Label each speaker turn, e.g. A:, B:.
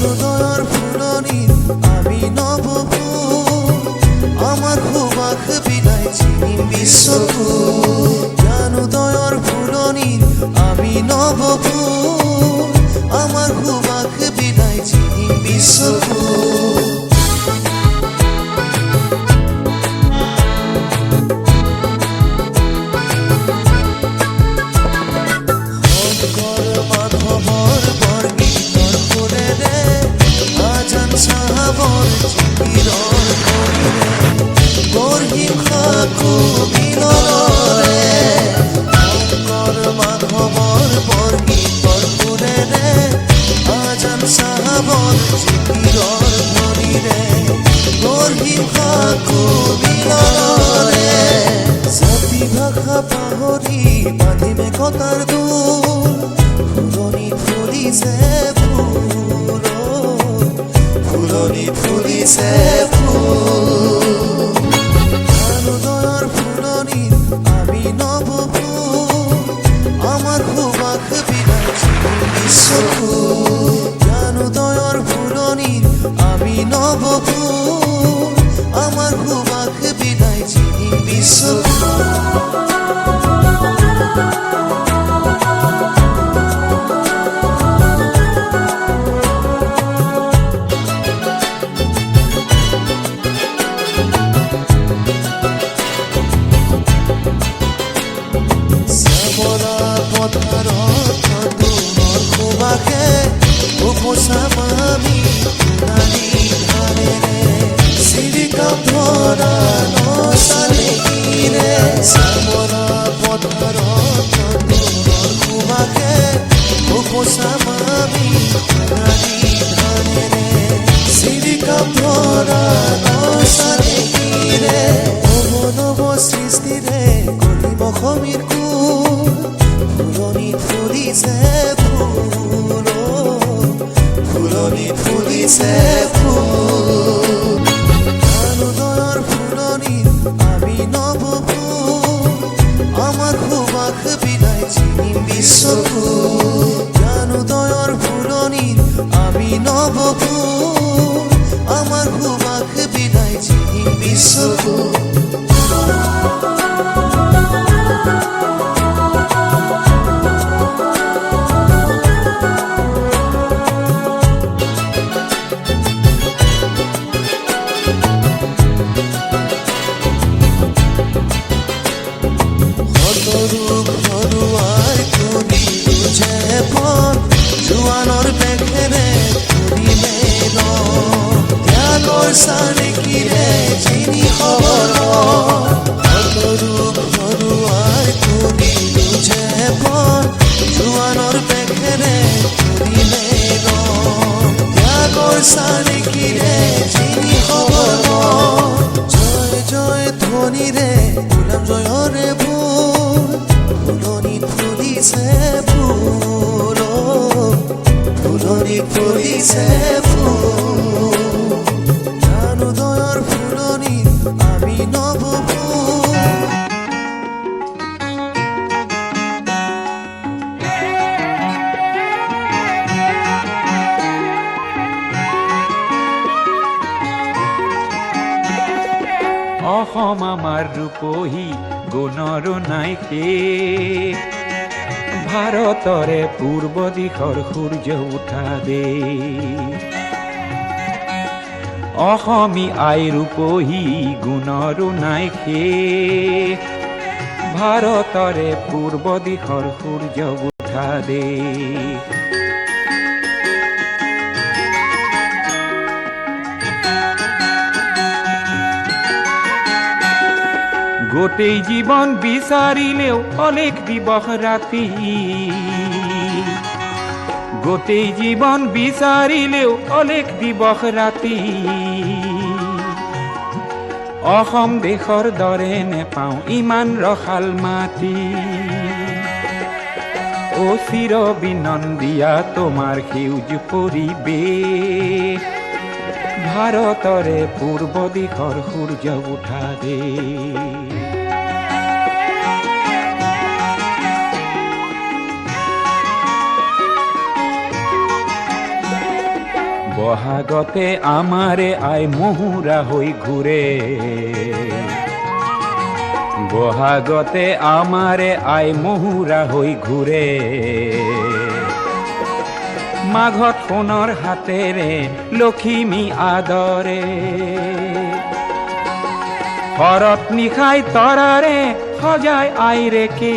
A: অৰুণোদয়ৰ ফুলনি আমি নৱভূ আমাৰ সুবাস বিলাই চিনিম বিশ্বকো জ্ঞানোদয়ৰ ফুলনি আমি নৱভূ আমাৰ সুবাস বিলাই চিনিম বিশ্বকো পাহৰি বান্ধিমে কটাৰ দোল ফুলনি ফুলিছে ফুল ফুলনি ফুলিছে ফুল অৰুণোদয়ৰ ফুলনি আমি নৱভূ আমাৰ সুবাস বিলাই চিনিম বিশ্বকো জ্ঞানোদয়ৰ ফুলনি আমি নৱভূ আমাৰ সুবাস বিলাই চিনিম বিশ্বকো সৃষ্টিৰে গঢ়িব সমীৰ কুল ফুলনিত ফুলিছে ফুল ফুলনিত ফুলিছে ফুল অৰুণোদয়ৰ ফুলনি আমি নৱভূ আমাৰ সুবাস বিলাই চিনিম বিশ্বকো জ্ঞানোদয়ৰ ফুলনি আমি নৱভূ আমাৰ সুবাস বিলাই চিনিম বিশ্বকো জোৱানৰ বেখেৰে ফুৰিলে ত্যাগৰ চানেকিৰে চিনি খবৰ ৰূপ হৰুৱাই তুলিলো জেপন জোৱানৰ বেখেৰে ফুৰিলে ত্যাগৰ চানেকিৰে চিনি খবৰ জয় জয় ধ্বনিৰে ওলাম জয়ৰে ভোৰ ফুলনিত ফুলিছে ফুল ফুলনিত ফুলিছে ফুল জ্ঞানোদয়ৰ ফুলনি আমি নৱভূ
B: অসম আমাৰ ৰূপহী গুণৰো নাই শেষ ভাৰতৰে পূৰ্ব দিশৰ সূৰ্য উঠা দেশ অসমী আই ৰূপহী গুণৰো নাই শেষ ভাৰতৰে পূৰ্ব দিশৰ সূৰ্য উঠা দেশ গোটেই জীৱন বিচাৰিলেও অলেখ দিবস ৰাতি গোটেই জীৱন বিচাৰিলেও অলেখ দিবস ৰাতি অসম দেশৰ দৰে নেপাওঁ ইমান ৰসাল মাটি অ চিৰ বিনন্দিয়া তোমাৰ সেউজ পৰিৱেশ ভাৰতৰে পূৰ্ব দিশৰ সূৰ্য উঠা দেশ বহাগতে আমাৰে আই মহুৰা হৈ ঘূৰে বহাগতে আমাৰে আই মহুৰা হৈ ঘূৰে মাঘত সোণৰ হাতেৰে লখিমী আদৰে শৰত নিশাই তৰাৰে সজাই আইৰে কে